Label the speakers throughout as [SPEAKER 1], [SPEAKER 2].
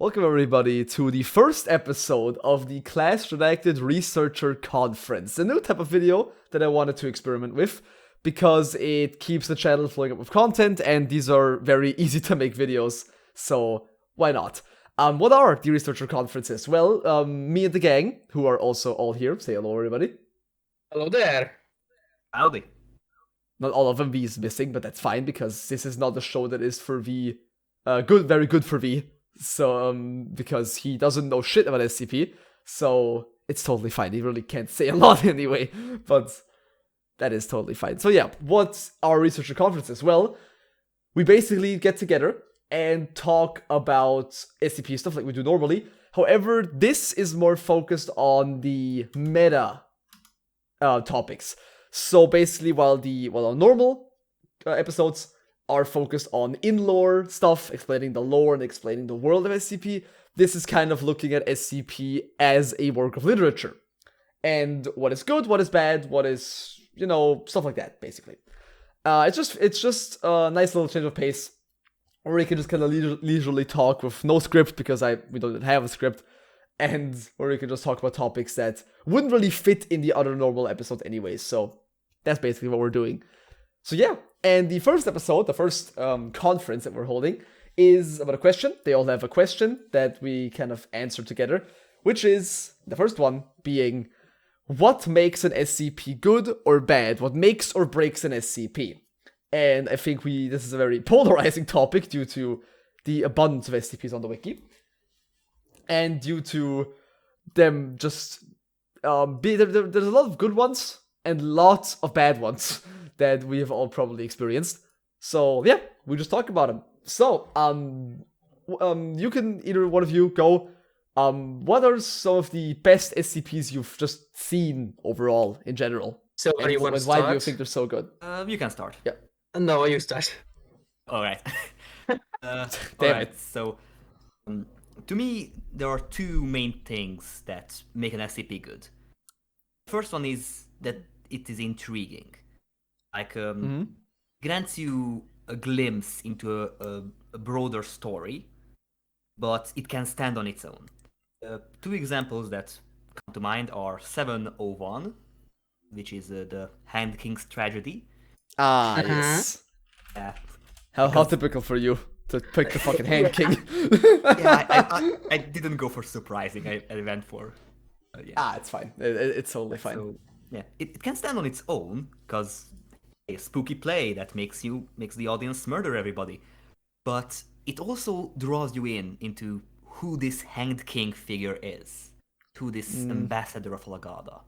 [SPEAKER 1] Welcome everybody to the first episode of the Class REDACTED Researcher Conference, a new type of video that I wanted to experiment with because it keeps the channel flowing up with content and these are very easy to make videos, so why not? What are the Researcher Conferences? Well, me and the gang, who are also all here, say hello everybody.
[SPEAKER 2] Hello there.
[SPEAKER 3] Howdy.
[SPEAKER 1] Not all of them, V is missing, but that's fine because this is not a show that is for V, very good for V. So, because he doesn't know shit about SCP, so it's totally fine. He really can't say a lot anyway, but that is totally fine. So yeah, what are researcher conferences? Well, we basically get together and talk about SCP stuff like we do normally. However, this is more focused on the meta topics. So basically, while our normal episodes are focused on in-lore stuff, explaining the lore and explaining the world of SCP, this is kind of looking at SCP as a work of literature. And what is good, what is bad, what is, stuff like that, basically. It's just a nice little change of pace, where we can just kind of leisurely talk with no script, because we don't have a script, and where we can just talk about topics that wouldn't really fit in the other normal episode anyways, so that's basically what we're doing. So yeah, and the first episode, the first conference that we're holding, is about a question. They all have a question that we kind of answer together, which is, the first one being, what makes an SCP good or bad? What makes or breaks an SCP? And I think this is a very polarizing topic due to the abundance of SCPs on the wiki. And due to them just, there's a lot of good ones and lots of bad ones that we have all probably experienced. So yeah, we just talk about them. So, you can, either one of you, go, what are some of the best SCPs you've just seen overall, in general?
[SPEAKER 2] So
[SPEAKER 1] And
[SPEAKER 2] you want to
[SPEAKER 1] why
[SPEAKER 2] start?
[SPEAKER 1] do you think they're so good?
[SPEAKER 3] You can start.
[SPEAKER 1] Yeah.
[SPEAKER 2] No, you start.
[SPEAKER 3] Alright.
[SPEAKER 1] Damn
[SPEAKER 3] Alright,
[SPEAKER 1] it.
[SPEAKER 3] so to me, there are two main things that make an SCP good. First one is that it is intriguing. Like, grants you a glimpse into a broader story, but it can stand on its own. Two examples that come to mind are 701, which is the Hand King's tragedy.
[SPEAKER 1] Ah, yes.
[SPEAKER 3] Yeah,
[SPEAKER 1] How typical for you to pick the fucking Hand King.
[SPEAKER 3] I didn't go for surprising. I went for yeah.
[SPEAKER 1] It's fine. It's totally fine.
[SPEAKER 3] So yeah, it can stand on its own because a spooky play that makes the audience murder everybody, but it also draws you into who this Hanged King figure is, who this ambassador of Lagada.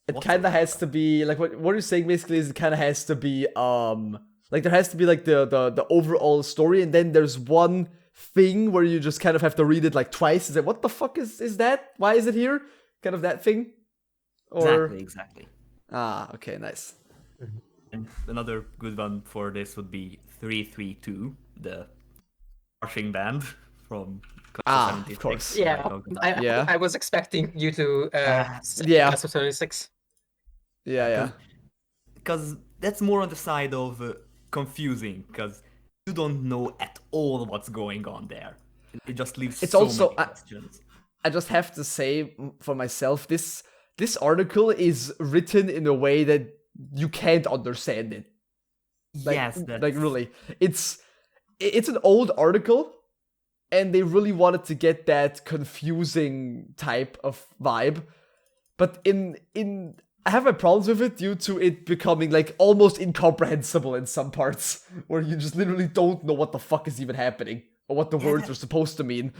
[SPEAKER 1] It kind of has to be like what you're saying basically is it kind of has to be like there has to be like the overall story, and then there's one thing where you just kind of have to read it like twice. Is it what the fuck is that? Why is it here? Kind of that thing. Or
[SPEAKER 3] Exactly.
[SPEAKER 1] Okay, nice.
[SPEAKER 3] And another good one for this would be 332, the marching band from Class
[SPEAKER 1] Of
[SPEAKER 3] 76.
[SPEAKER 1] course.
[SPEAKER 2] Yeah,
[SPEAKER 1] Yeah.
[SPEAKER 2] I was expecting you to
[SPEAKER 1] Yeah.
[SPEAKER 2] Class of 76.
[SPEAKER 1] Yeah.
[SPEAKER 3] Because that's more on the side of confusing, because you don't know at all what's going on there. It just leaves
[SPEAKER 1] It's
[SPEAKER 3] so
[SPEAKER 1] also-
[SPEAKER 3] many questions.
[SPEAKER 1] I just have to say for myself, this article is written in a way that you can't understand it.
[SPEAKER 3] Yes,
[SPEAKER 1] Like really, it's an old article, and they really wanted to get that confusing type of vibe. But I have my problems with it due to it becoming like almost incomprehensible in some parts, where you just literally don't know what the fuck is even happening or what the words are supposed to mean.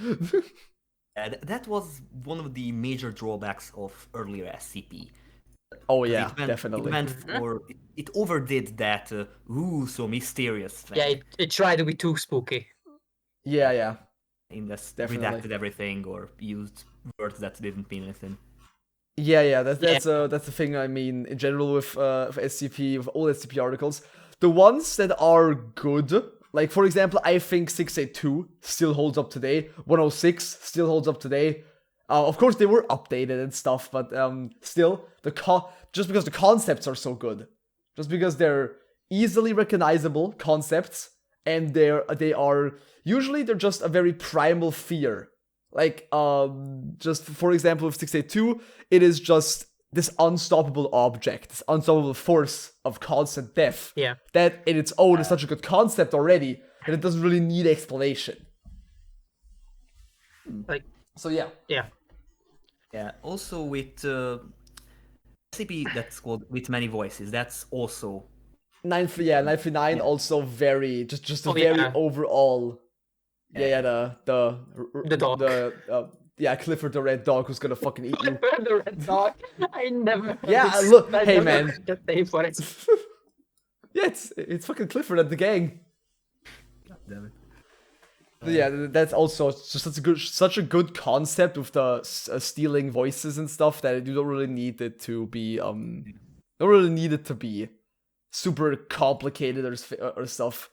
[SPEAKER 3] That was one of the major drawbacks of earlier SCP.
[SPEAKER 1] Oh yeah,
[SPEAKER 3] It went,
[SPEAKER 1] definitely.
[SPEAKER 3] It overdid that, so mysterious thing.
[SPEAKER 2] Yeah, it tried to be too spooky.
[SPEAKER 1] Yeah.
[SPEAKER 3] In this
[SPEAKER 1] definitely.
[SPEAKER 3] redacted everything or used words that didn't mean anything.
[SPEAKER 1] Yeah. That's the thing. I mean, in general with SCP, with all SCP articles, the ones that are good, like for example, I think 682 still holds up today. 106 still holds up today. Of course, they were updated and stuff, but still, just because the concepts are so good, just because they're easily recognizable concepts, and they're just a very primal fear Like, just for example, with 682, it is just this unstoppable object, this unstoppable force of constant death.
[SPEAKER 2] Yeah.
[SPEAKER 1] That in its own is such a good concept already that it doesn't really need explanation.
[SPEAKER 2] Like,
[SPEAKER 1] So yeah.
[SPEAKER 2] yeah.
[SPEAKER 3] Yeah. Also with SCP that's called with many voices. That's also
[SPEAKER 1] 939
[SPEAKER 3] Yeah.
[SPEAKER 1] also very just a
[SPEAKER 2] Oh,
[SPEAKER 1] very
[SPEAKER 2] yeah.
[SPEAKER 1] overall. Yeah, the
[SPEAKER 2] dog.
[SPEAKER 1] Clifford the red dog who's gonna fucking eat you.
[SPEAKER 2] The red dog. I never heard
[SPEAKER 1] Yeah,
[SPEAKER 2] this.
[SPEAKER 1] look,
[SPEAKER 2] I
[SPEAKER 1] hey,
[SPEAKER 2] never
[SPEAKER 1] man.
[SPEAKER 2] heard that name for it.
[SPEAKER 1] Yeah, it's fucking Clifford and the gang.
[SPEAKER 3] damn it.
[SPEAKER 1] But yeah, that's also just such a good concept with the stealing voices and stuff that you don't really need it to be super complicated or stuff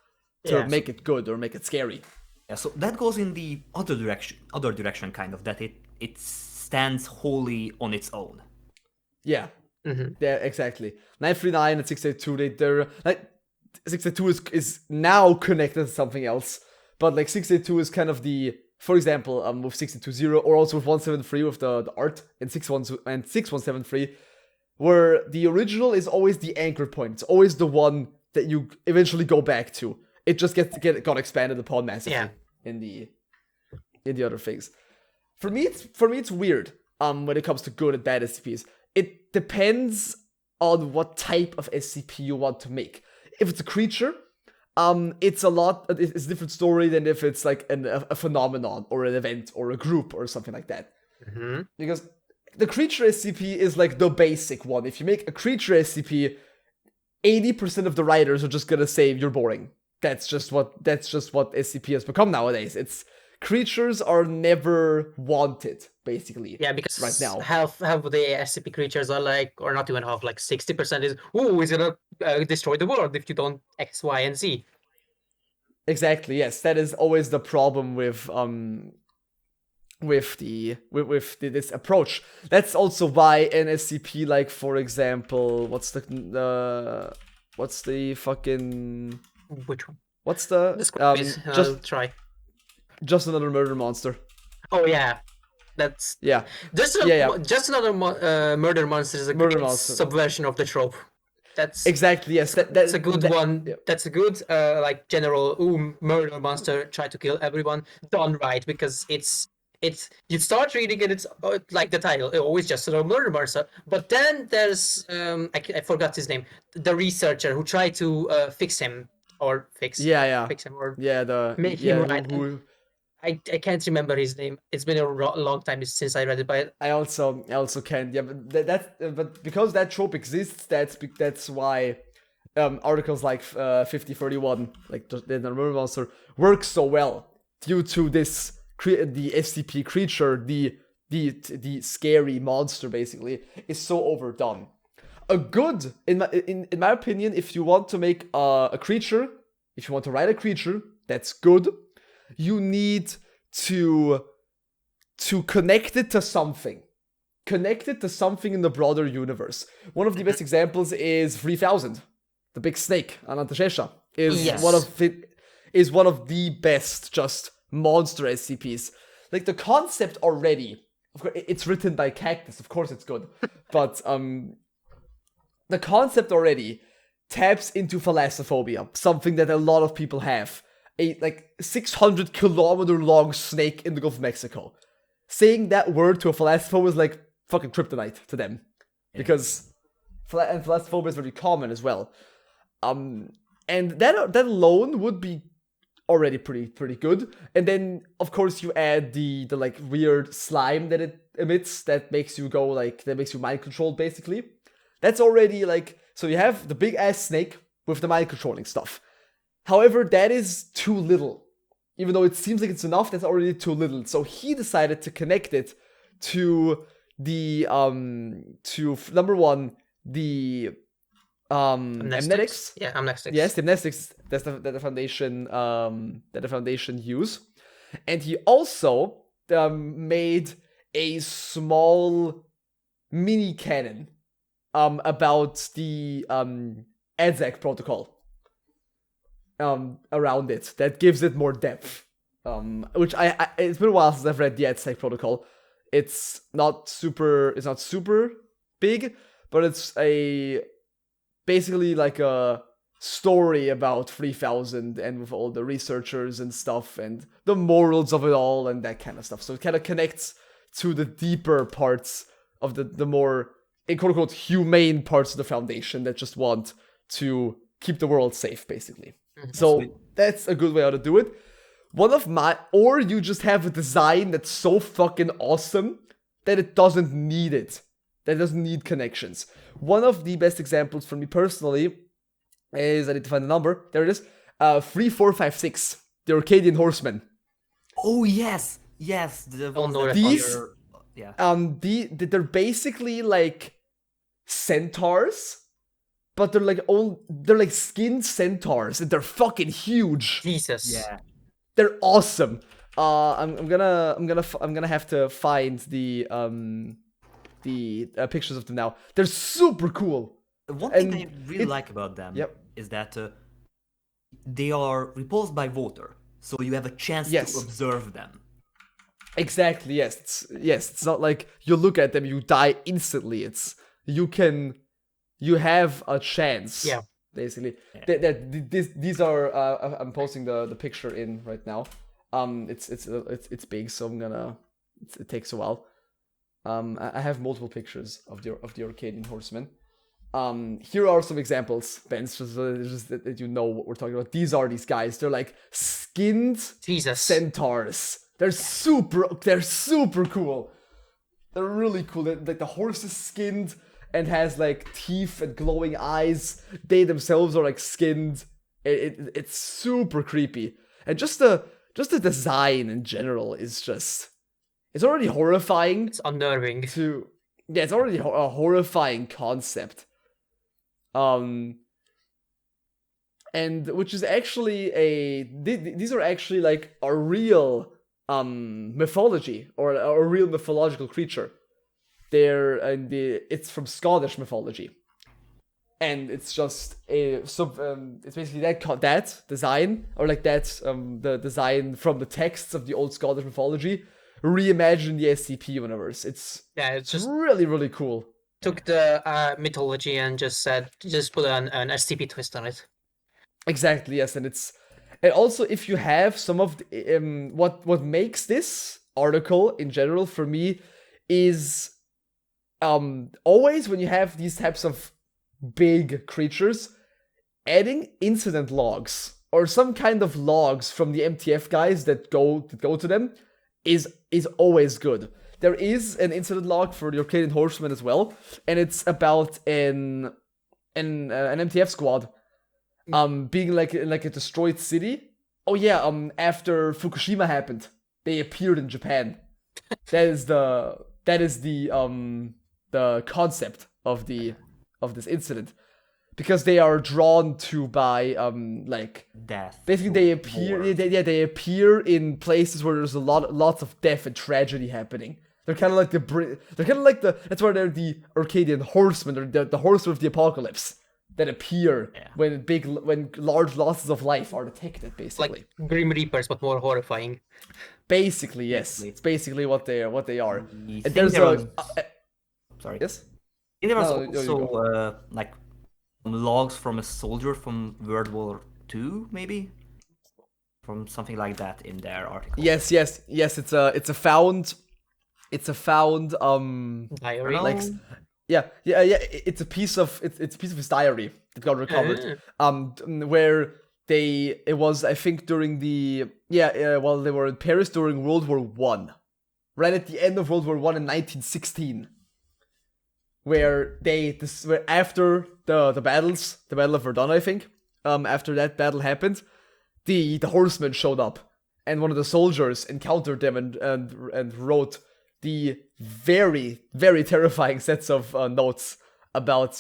[SPEAKER 1] to
[SPEAKER 2] Yeah.
[SPEAKER 1] make it good or make it scary.
[SPEAKER 3] Yeah, so that goes in the other direction kind of, that it stands wholly on its own.
[SPEAKER 1] Yeah.
[SPEAKER 2] Mhm.
[SPEAKER 1] Yeah, exactly. 939 and 682, they're like 682 is now connected to something else, but like 682 is kind of the, for example, with 620 or also with 173 with the art and 6173, where the original is always the anchor point. It's always the one that you eventually go back to. It just got expanded upon massively in the other things. For me, it's weird. When it comes to good and bad SCPs, it depends on what type of SCP you want to make. If it's a creature, it's a different story than if it's like a phenomenon or an event or a group or something like that.
[SPEAKER 2] Mhm.
[SPEAKER 1] Because the creature SCP is like the basic one. If you make a creature SCP, 80% of the writers are just gonna say you're boring. That's just what SCP has become nowadays. It's creatures are never wanted, basically.
[SPEAKER 2] Yeah, because
[SPEAKER 1] right now,
[SPEAKER 2] half of the SCP creatures are like, or not even half, like 60% is, oh, he's gonna destroy the world if you don't X, Y, and Z.
[SPEAKER 1] exactly. Yes, that is always the problem with this approach. That's also why an SCP, like for example, what's the fucking
[SPEAKER 2] Which one?
[SPEAKER 1] what's the
[SPEAKER 2] Describe it, and I'll try.
[SPEAKER 1] just another murder monster.
[SPEAKER 2] Oh yeah, that's
[SPEAKER 1] Yeah.
[SPEAKER 2] just another murder monster is a
[SPEAKER 1] Murder
[SPEAKER 2] great
[SPEAKER 1] monster.
[SPEAKER 2] subversion of the trope. That's
[SPEAKER 1] Exactly. Yes.
[SPEAKER 2] that's a good one.
[SPEAKER 1] Yeah.
[SPEAKER 2] That's a good like general murder monster try to kill everyone done right, because it's you start reading it, it's like the title, always just a murder monster, but then there's I forgot his name, the researcher who tried to fix him or fix fix him or make him right. I can't remember his name. It's been a long time since I read it, but
[SPEAKER 1] I also can't. Yeah, but but because that trope exists, that's why articles like 5031, like the murder monster, work so well due to this the SCP creature, the scary monster basically is so overdone. A good, in my opinion, if you want to make a creature, if you want to write a creature that's good, you need to connect it to something. Connect it to something in the broader universe. One of the best examples is 3000. The big snake, Anantashesha, is one of the best just monster SCPs. Like the concept already, of course, it's written by Cactus, of course it's good. But the concept already taps into thalassophobia, something that a lot of people have. A like 600-kilometer long snake in the Gulf of Mexico. Saying that word to a thalassophobe is like fucking kryptonite to them, because thalassophobia is very common as well. And that alone would be already pretty good. And then of course you add the like weird slime that it emits that makes you mind controlled basically. That's already like, so you have the big ass snake with the mind controlling stuff. However, that is too little. Even though it seems like it's enough, that's already too little. So he decided to connect it to the number one, the amnetics.
[SPEAKER 2] Yeah, amnestics.
[SPEAKER 1] Yes, the amnestics. That's the foundation use. And he also made a small mini canon about the ADZAC protocol around it that gives it more depth. which I it's been a while since I've read the Aztec Protocol. It's not super big, but it's basically like a story about 3000 and with all the researchers and stuff and the morals of it all and that kind of stuff. So it kind of connects to the deeper parts of the more quote unquote humane parts of the Foundation that just want to keep the world safe, basically. So that's a good way how to do it. Or you just have a design that's so fucking awesome that it doesn't need it. That doesn't need connections. One of the best examples for me personally is, I need to find the number, there it is, 3456, the Arcadian Horsemen.
[SPEAKER 3] Oh yes, the ones that
[SPEAKER 1] These,
[SPEAKER 3] are, yeah.
[SPEAKER 1] They're basically like centaurs, but they're like skinned centaurs, and they're fucking huge.
[SPEAKER 2] Jesus.
[SPEAKER 3] Yeah.
[SPEAKER 1] They're awesome. I'm gonna have to find the pictures of them now. They're super cool.
[SPEAKER 3] One thing I really like about them
[SPEAKER 1] Yep.
[SPEAKER 3] is that they are repulsed by water, so you have a chance
[SPEAKER 1] Yes.
[SPEAKER 3] to observe them.
[SPEAKER 1] Exactly. Yes. It's not like you look at them, you die instantly. It's you have a chance.
[SPEAKER 2] Yeah.
[SPEAKER 1] Basically,
[SPEAKER 3] Yeah.
[SPEAKER 1] these are. I'm posting the picture in right now. It's big, so it takes a while. I have multiple pictures of the Arcadian Horsemen. Here are some examples, Ben, just that you know what we're talking about. These are these guys. They're like skinned
[SPEAKER 2] Jesus.
[SPEAKER 1] centaurs. They're super cool. They're really cool. Like the horse is skinned and has like teeth and glowing eyes. They themselves are like skinned. It's super creepy. And just the design in general is just, it's already horrifying.
[SPEAKER 2] It's unnerving.
[SPEAKER 1] It's already a horrifying concept. And which is actually these are actually like a real mythology or a real mythological creature. It's from Scottish mythology, and it's just it's basically that design, or like that the design from the texts of the old Scottish mythology reimagined in the SCP universe. It's
[SPEAKER 2] just
[SPEAKER 1] really, really cool.
[SPEAKER 2] took the mythology and just put an SCP twist on it.
[SPEAKER 1] Exactly, yes, and also if you have some of the, what makes this article in general for me is always when you have these types of big creatures, adding incident logs or some kind of logs from the MTF guys that go to them is always good. There is an incident log for the Arcadian Horsemen as well, and it's about an MTF squad being like in like a destroyed city. Oh yeah, after Fukushima happened, they appeared in Japan. That is the concept of this incident, because they are drawn to by like
[SPEAKER 3] Death.
[SPEAKER 1] basically they appear they appear in places where there's lots of death and tragedy happening. They're kind of like that's why they're the Arcadian Horsemen, or the Horsemen of the Apocalypse, that appear when large losses of life are detected, basically.
[SPEAKER 2] Like Grim Reapers, but more horrifying.
[SPEAKER 1] Basically, yes. It's basically what they are. And there's
[SPEAKER 3] sorry.
[SPEAKER 1] Yes?
[SPEAKER 3] There was
[SPEAKER 1] No,
[SPEAKER 3] also like some logs from a soldier from World War II, maybe? From something like that in their article.
[SPEAKER 1] Yes. It's a found
[SPEAKER 2] Diary.
[SPEAKER 1] like it's a piece of his diary that got recovered. Where it was, I think, during while they were in Paris during World War I, right at the end of World War I in 1916, where after the battles, the Battle of Verdun, I think, after that battle happened, the horsemen showed up, and one of the soldiers encountered them and wrote the very, very terrifying sets of notes about,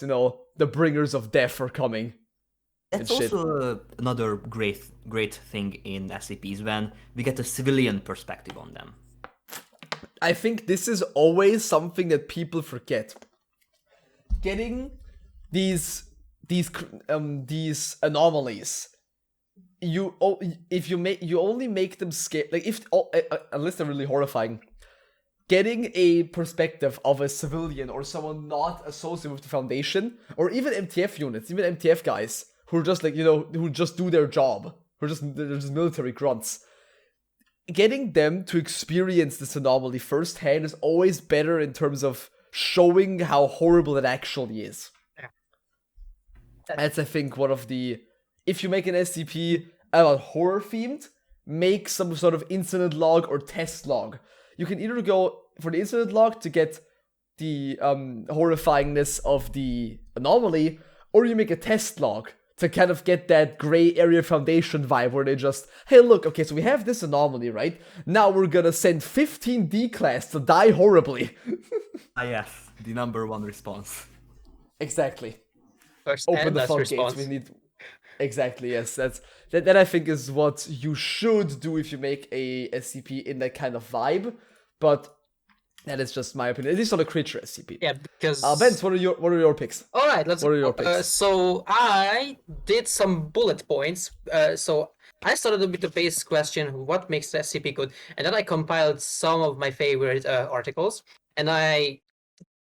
[SPEAKER 1] the bringers of death are coming.
[SPEAKER 3] That's also another great thing in SCPs, when we get a civilian perspective on them.
[SPEAKER 1] I think this is always something that people forget. Getting these anomalies if you only make them scale, like if unless they're really horrifying, getting a perspective of a civilian or someone not associated with the Foundation, or even MTF units, even MTF guys who are just like, who just do their job, they're just military grunts. Getting them to experience this anomaly firsthand is always better in terms of showing how horrible it actually is.
[SPEAKER 2] Yeah.
[SPEAKER 1] That's, I think, one of the... If you make an SCP about horror themed, make some sort of incident log or test log. You can either go for the incident log to get the horrifyingness of the anomaly, or you make a test log to kind of get that gray area Foundation vibe where they just, hey look, okay, so we have this anomaly, right? Now we're gonna send 15 D-class to die horribly.
[SPEAKER 3] Yes, the number one response.
[SPEAKER 1] Exactly.
[SPEAKER 2] First
[SPEAKER 1] Open
[SPEAKER 2] and
[SPEAKER 1] the
[SPEAKER 2] last
[SPEAKER 1] floodgates.
[SPEAKER 2] response.
[SPEAKER 1] We need... Exactly, yes. That I think is what you should do if you make a SCP in that kind of vibe. But that is just my opinion. At least on a creature SCP.
[SPEAKER 2] Yeah, because
[SPEAKER 1] Benz, what are your picks?
[SPEAKER 2] all right, let's.
[SPEAKER 1] What are your picks?
[SPEAKER 2] So I did some bullet points. So I started with the base question: what makes the SCP good? And then I compiled some of my favorite articles, and I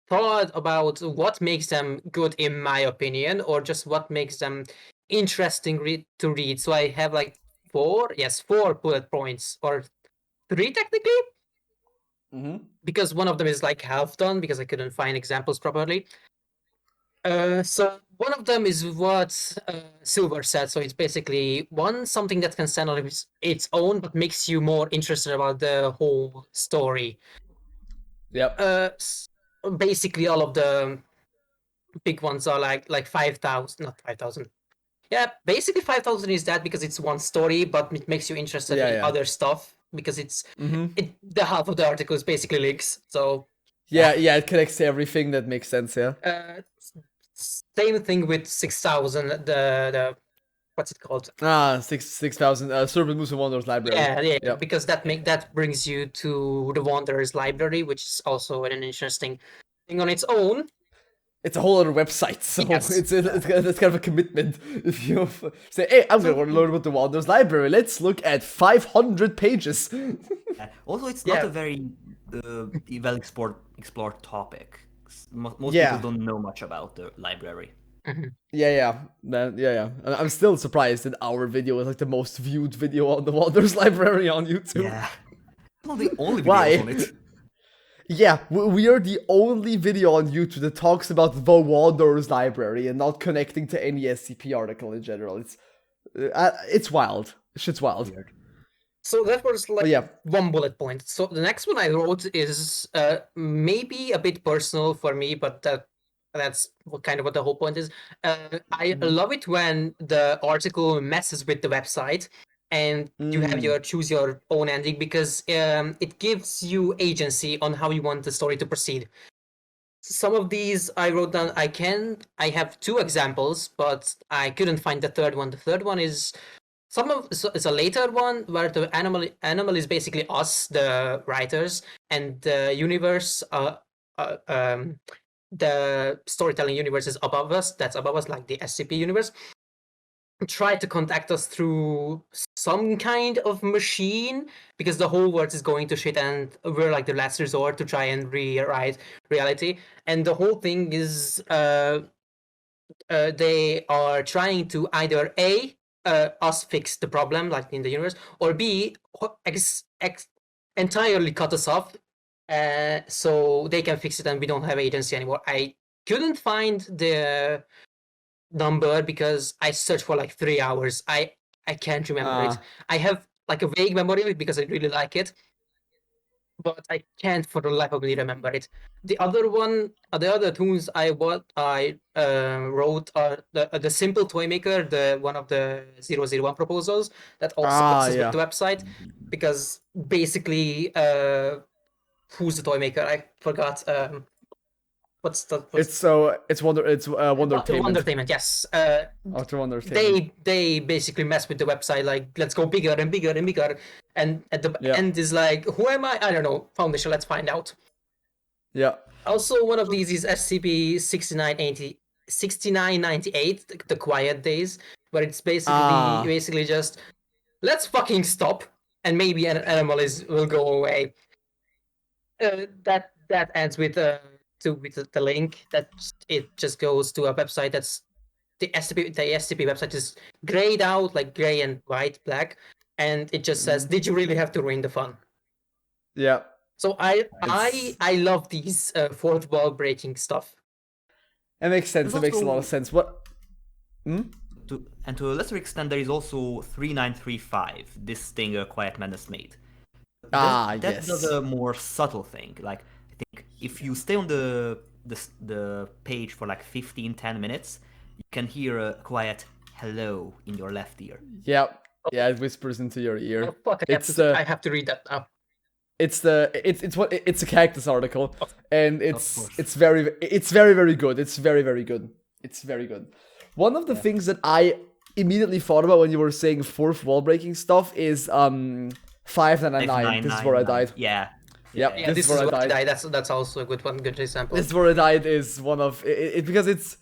[SPEAKER 2] thought about what makes them good in my opinion, or just what makes them interesting to read. So I have like four bullet points, or three technically.
[SPEAKER 1] Mm-hmm.
[SPEAKER 2] Because one of them is like half done because I couldn't find examples properly. So one of them is what Silver said. So it's basically something that can stand on its own, but makes you more interested about the whole story.
[SPEAKER 1] Yep.
[SPEAKER 2] Basically, all of the big ones are like 5,000, not 5,000. Yeah, basically 5,000 is that because it's one story, but it makes you interested in other stuff. Because it's the half of the article is basically links, so
[SPEAKER 1] yeah, it connects to everything. That makes sense. Yeah.
[SPEAKER 2] Same thing with 6,000. The what's it called?
[SPEAKER 1] 6,000. Serpent Moose and Wonders Library.
[SPEAKER 2] Yeah.
[SPEAKER 1] Yep.
[SPEAKER 2] Because that brings you to the Wanderers Library, which is also an interesting thing on its own.
[SPEAKER 1] It's a whole other website, so
[SPEAKER 2] yes.
[SPEAKER 1] it's kind of a commitment. If you say, hey, I'm going to learn about the Wanderers Library, let's look at 500 pages.
[SPEAKER 3] Also, it's not a very well explored topic. Most people don't know much about the library.
[SPEAKER 1] Yeah. I'm still surprised that our video is like the most viewed video on the Wanderers Library on YouTube.
[SPEAKER 3] Yeah. Not the only video on it.
[SPEAKER 1] Yeah, we are the only video on YouTube that talks about the Wanderers Library and not connecting to any SCP article in general. It's wild. Shit's wild.
[SPEAKER 2] Weird. So that was like one bullet point. So the next one I wrote is maybe a bit personal for me, but that's what the whole point is. I love it when the article messes with the website and you have choose your own ending, because it gives you agency on how you want the story to proceed. Some of these I wrote down. I have two examples, but I couldn't find the third one. The third one is it's a later one where the animal is basically us, the writers, and the universe. The storytelling universe is above us. That's above us, like the SCP universe. Try to contact us through some kind of machine, because the whole world is going to shit and we're like the last resort to try and rewrite reality. And the whole thing is they are trying to either us fix the problem, like in the universe, or B, entirely cut us off so they can fix it and we don't have agency anymore. I couldn't find the number because I searched for like 3 hours. I can't remember it. I have like a vague memory of it because I really like it, but I can't for the life of me remember it. The other one, the other tunes I wrote are the Simple Toy Maker, the one of the 001 proposals that also messes with the website, because basically who's the toy maker? I forgot.
[SPEAKER 1] It's Wondertainment.
[SPEAKER 2] Yes.
[SPEAKER 1] After Wondertainment.
[SPEAKER 2] They basically mess with the website, like let's go bigger and bigger and bigger, and at the end is like, who am I? I don't know. Foundation. Let's find out.
[SPEAKER 1] Yeah.
[SPEAKER 2] Also, one of these is SCP 6998, the Quiet Days. where it's basically just let's fucking stop, and maybe an animal will go away. That ends with the link that it just goes to a website that's the SCP website is grayed out, like gray and white, black, and it just says, "Did you really have to ruin the fun?"
[SPEAKER 1] Yeah.
[SPEAKER 2] So I love these fourth wall breaking stuff.
[SPEAKER 1] It makes sense. It makes a lot of sense. What?
[SPEAKER 3] And to a lesser extent, there is also 3935. This thing Quiet Man has made. That
[SPEAKER 1] yes.
[SPEAKER 3] does a more subtle thing. Like, I think if you stay on the page for like 10 minutes, you can hear a quiet hello in your left ear.
[SPEAKER 1] Yeah. Yeah, it whispers into your ear.
[SPEAKER 2] Oh, fuck, I have to read that now.
[SPEAKER 1] It's a Cactus article, and it's very very good. It's very good. It's very good. One of the things that I immediately thought about when you were saying fourth wall breaking stuff is 5999. This is where I died.
[SPEAKER 3] Yeah.
[SPEAKER 1] Yep.
[SPEAKER 2] Yeah, this is where I died. That's also a good one. Good example.
[SPEAKER 1] This is where I died is one of it because it's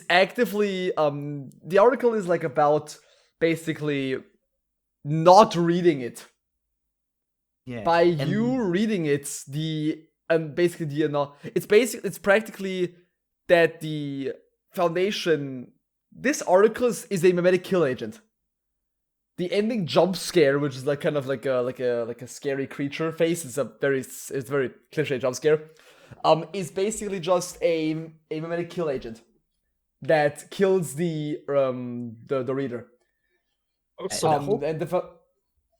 [SPEAKER 1] actively the article is like about basically not reading it.
[SPEAKER 3] Yeah.
[SPEAKER 1] By you reading it, it's practically that the Foundation. This article is a mimetic kill agent. The ending jump scare, which is like kind of like a scary creature face, it's very cliche jump scare. Is basically just a mimetic kill agent that kills the reader. And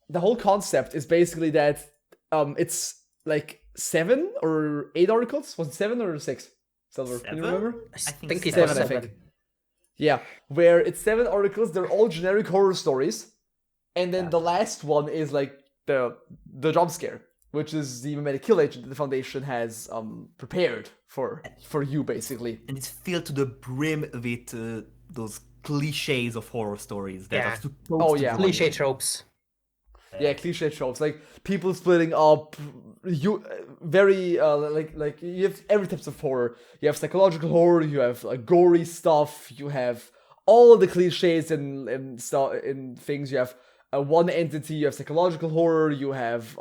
[SPEAKER 1] the whole concept is basically that it's like 7 or 8 articles. Was it 7 or 6? Silver, can you remember?
[SPEAKER 2] I think it's
[SPEAKER 1] 7. I think. Yeah, where it's 7 articles. They're all generic horror stories, and then the last one is like the jump scare, which is the mimetic kill agent that the Foundation has prepared for you, basically.
[SPEAKER 3] And it's filled to the brim with those cliches of horror stories that are supposed to
[SPEAKER 2] cliche tropes.
[SPEAKER 1] Yeah, cliche tropes like people splitting up. You very like you have every types of horror. You have psychological horror. You have like gory stuff. You have all of the cliches and stuff in things. You have one entity. You have psychological horror. You have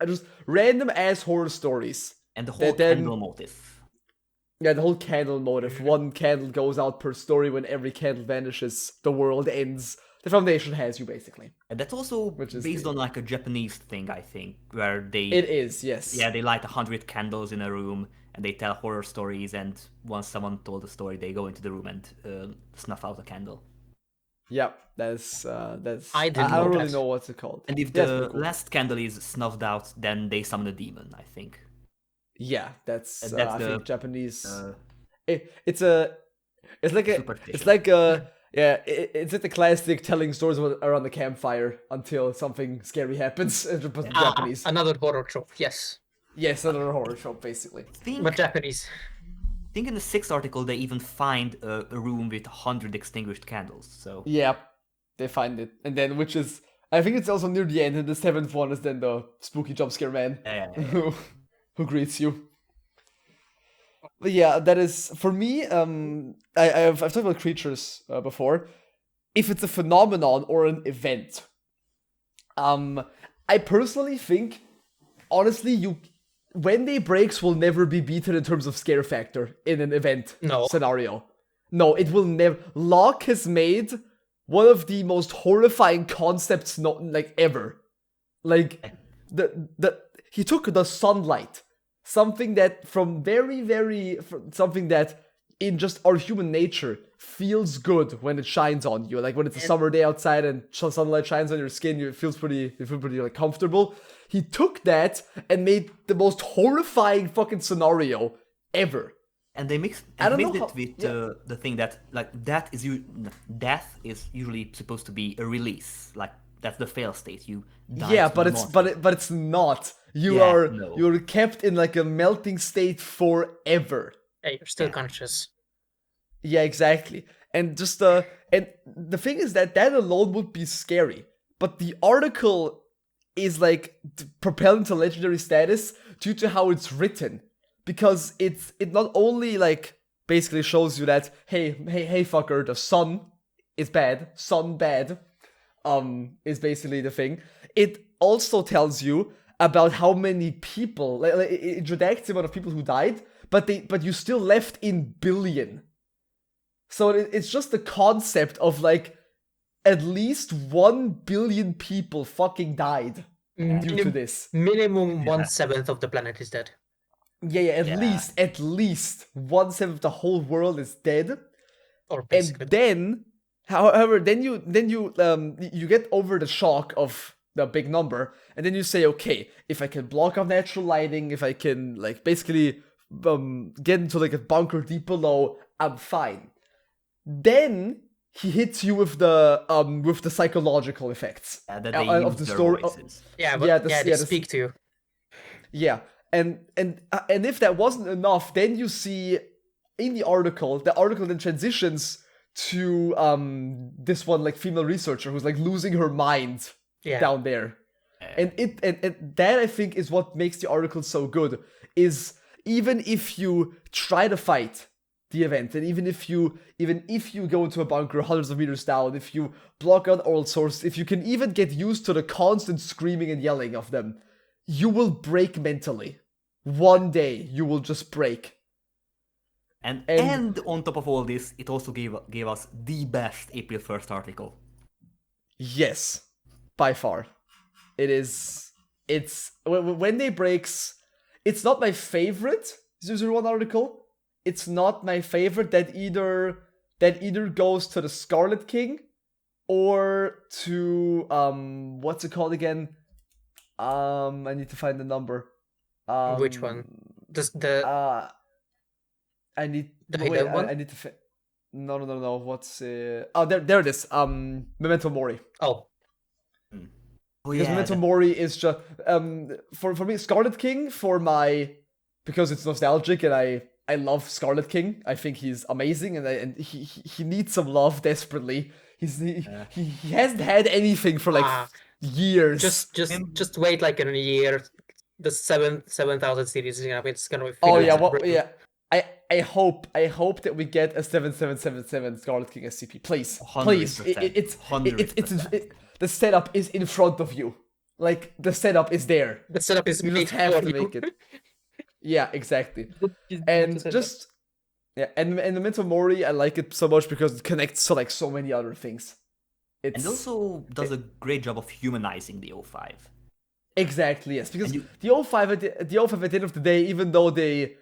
[SPEAKER 1] just random ass horror stories.
[SPEAKER 3] And the whole candle motive.
[SPEAKER 1] Yeah, the whole candle motive. One candle goes out per story. When every candle vanishes, the world ends. The Foundation has you, basically.
[SPEAKER 3] And that's also based on like a Japanese thing, I think, where they...
[SPEAKER 1] It is, yes.
[SPEAKER 3] Yeah, they light 100 candles in a room, and they tell horror stories, and once someone told a story, they go into the room and snuff out a candle.
[SPEAKER 1] Yeah, that's...
[SPEAKER 2] I
[SPEAKER 1] don't really know what's it called.
[SPEAKER 3] And if the last candle is snuffed out, then they summon a demon, I think.
[SPEAKER 1] Yeah, that's I think Japanese... It's like the classic telling stories around the campfire until something scary happens. Japanese.
[SPEAKER 2] Another horror trope, yes.
[SPEAKER 1] Yes, another horror trope, basically.
[SPEAKER 2] But Japanese.
[SPEAKER 3] I think in the 6th article they even find a room with 100 extinguished candles, so...
[SPEAKER 1] Yeah, they find it. And then, which is... I think it's also near the end, and the 7th one is then the spooky jump scare man who greets you. But yeah, that is for me. I've talked about creatures before. If it's a phenomenon or an event, I personally think, honestly, Wednesday breaks will never be beaten in terms of scare factor in an event scenario. No, it will never. Locke has made one of the most horrifying concepts ever. Like he took the sunlight. Something that something that in just our human nature feels good when it shines on you. Like when it's a summer day outside and sunlight shines on your skin, you feel pretty like comfortable. He took that and made the most horrifying fucking scenario ever.
[SPEAKER 3] And they mixed it with the thing that like death is usually supposed to be a release. Like that's the fail state. You die.
[SPEAKER 1] Yeah, but it's not. You're kept in like a melting state forever.
[SPEAKER 2] Yeah, you're still conscious.
[SPEAKER 1] Yeah, exactly. And just and the thing is that alone would be scary. But the article is like propelled to legendary status due to how it's written. Because it not only like basically shows you that hey fucker, the sun is bad. Sun bad. Is basically the thing. It also tells you about how many people, like it redacts the amount of people who died, but you still left in billion. So it's just the concept of like at least 1 billion people fucking died due to this.
[SPEAKER 2] Minimum 1/7 of the planet is dead.
[SPEAKER 1] Yeah, at least 1/7 of the whole world is dead.
[SPEAKER 2] Or basically.
[SPEAKER 1] And then, however, then you get over the shock of the big number, and then you say, okay, if I can block off natural lighting, if I can like basically get into like a bunker deep below, I'm fine. Then he hits you with the psychological effects
[SPEAKER 3] of the story.
[SPEAKER 2] They speak to you.
[SPEAKER 1] Yeah, and if that wasn't enough, then you see in the article then transitions to this one like female researcher who's like losing her mind down there. And that I think is what makes the article so good, is even if you try to fight the event, and even if you go into a bunker hundreds of meters down, if you block out all sources, if you can even get used to the constant screaming and yelling of them, you will break mentally. One day you will just break.
[SPEAKER 3] And on top of all this, it also gave us the best April 1st article.
[SPEAKER 1] Yes, by far. It's when they breaks, it's not my favorite 001 article. It's not my favorite that either goes to the Scarlet King or to what's it called again? I need to find the number.
[SPEAKER 2] Which one?
[SPEAKER 1] I need
[SPEAKER 2] one?
[SPEAKER 1] I need to no. What's there it is. Memento Mori.
[SPEAKER 2] Oh.
[SPEAKER 1] Because Memento Mori is just for me Scarlet King because it's nostalgic and I love Scarlet King. I think he's amazing and he needs some love desperately. He hasn't had anything for like years.
[SPEAKER 2] Just wait like in a year. The 7,000 series is gonna be.
[SPEAKER 1] Oh yeah, I hope that we get a 7777 Scarlet King SCP. Please.
[SPEAKER 3] 100%.
[SPEAKER 1] The setup is in front of you. Like the setup is there.
[SPEAKER 2] The setup is
[SPEAKER 1] you
[SPEAKER 2] made
[SPEAKER 1] just have to
[SPEAKER 2] for
[SPEAKER 1] make
[SPEAKER 2] you.
[SPEAKER 1] it. Yeah, exactly. And just and the Memento Mori, I like it so much because it connects to like so many other things.
[SPEAKER 3] And also does a great job of humanizing the O5.
[SPEAKER 1] Exactly, yes. Because the O5 at the end of the day, even though they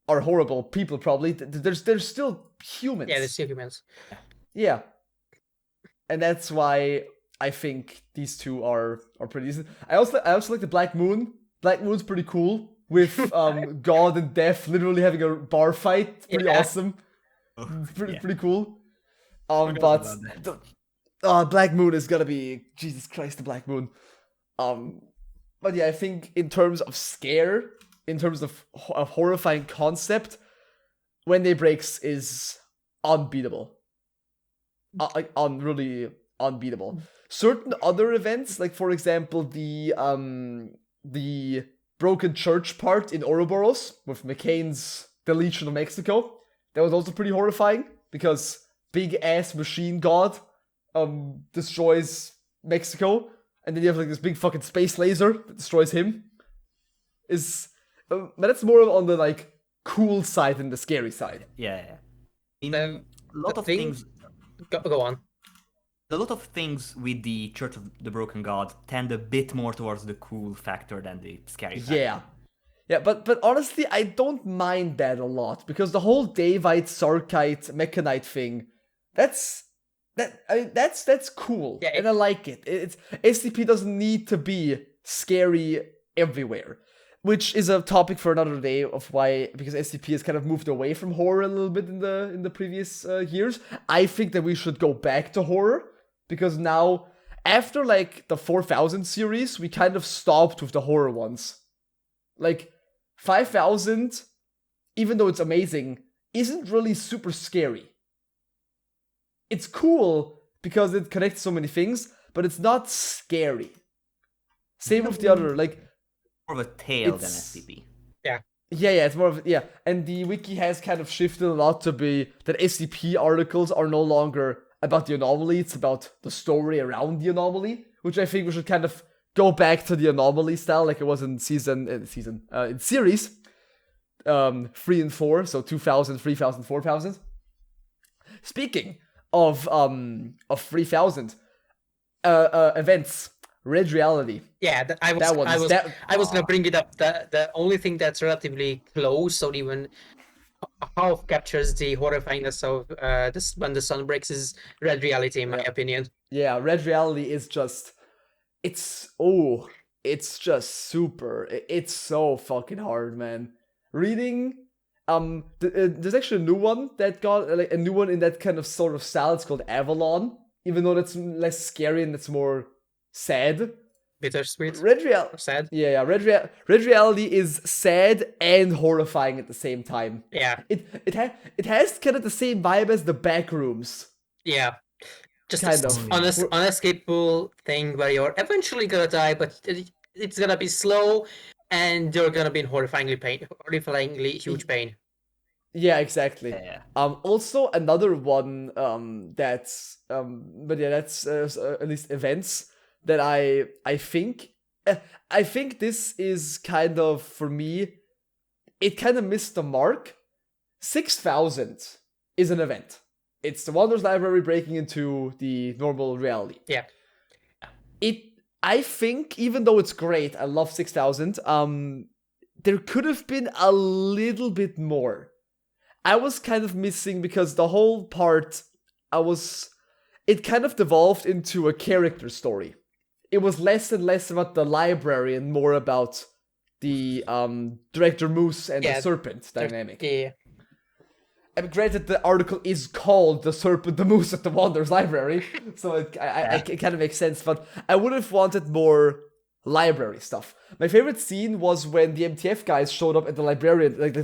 [SPEAKER 1] are horrible people, probably they're still humans.
[SPEAKER 2] Yeah, they're still humans.
[SPEAKER 1] Yeah, and that's why I think these two are pretty decent. I also like the Black Moon. Black Moon's pretty cool with God and Death literally having a bar fight. Pretty awesome. Pretty cool. But Black Moon is gonna be Jesus Christ, the Black Moon. But yeah, I think in terms of scare, in terms of a horrifying concept, When Day Breaks is unbeatable. Really unbeatable. Certain other events, like for example the Broken Church part in Ouroboros with McCain's deletion of Mexico, that was also pretty horrifying because big ass machine god destroys Mexico. And then you have like this big fucking space laser that destroys him. But that's more on the like cool side than the scary side.
[SPEAKER 3] Yeah. A lot of things.
[SPEAKER 2] Go on.
[SPEAKER 3] A lot of things with the Church of the Broken God tend a bit more towards the cool factor than the scary factor.
[SPEAKER 1] Yeah, but honestly, I don't mind that a lot because the whole Davite, Sarkite, Mechanite thing, that's cool, and I like it. It's SCP doesn't need to be scary everywhere, which is a topic for another day of why, because SCP has kind of moved away from horror a little bit in the previous years. I think that we should go back to horror because now, after like the 4000 series, we kind of stopped with the horror ones. Like 5000, even though it's amazing, isn't really super scary. It's cool because it connects so many things, but it's not scary. Same with the other, like...
[SPEAKER 3] More of a tale than SCP.
[SPEAKER 2] Yeah.
[SPEAKER 1] Yeah, it's more of... Yeah, and the wiki has kind of shifted a lot to be that SCP articles are no longer about the anomaly. It's about the story around the anomaly, which I think we should kind of go back to the anomaly style, like it was in in series 3 and 4, so 2000, 3000, 4000. Speaking of 3000 events, Red Reality.
[SPEAKER 2] Yeah, I was gonna bring it up. The only thing that's relatively close, or even half captures the horrifyingness of this when the sun breaks, is Red Reality, in my opinion.
[SPEAKER 1] Yeah, Red Reality is just, it's just super. It's so fucking hard, man. Reading, there's actually a new one that got like a new one in that kind of sort of style. It's called Avalon, even though that's less scary and it's more sad.
[SPEAKER 2] Bittersweet. Sad.
[SPEAKER 1] Yeah. Red Reality is sad and horrifying at the same time.
[SPEAKER 2] Yeah.
[SPEAKER 1] It has kind of the same vibe as the Backrooms.
[SPEAKER 2] Yeah. Just
[SPEAKER 1] kind of
[SPEAKER 2] unescapable thing where you're eventually gonna die, but it's gonna be slow, and you're gonna be in horrifyingly huge pain.
[SPEAKER 1] Yeah, exactly.
[SPEAKER 3] Yeah.
[SPEAKER 1] Also another one that's that's at least events that I think this is kind of, for me, it kind of missed the mark. 6000 is an event. It's the Wonders Library breaking into the normal reality.
[SPEAKER 2] Yeah.
[SPEAKER 1] I think, even though it's great, I love 6000, there could have been a little bit more. I was kind of missing, because the whole part, it kind of devolved into a character story. It was less and less about the library and more about the Director Moose and the Serpent dynamic.
[SPEAKER 2] Yeah.
[SPEAKER 1] I mean, granted, the article is called The Serpent, the Moose at the Wonders Library, so it kind of makes sense, but I would have wanted more library stuff. My favorite scene was when the MTF guys showed up at the librarian, like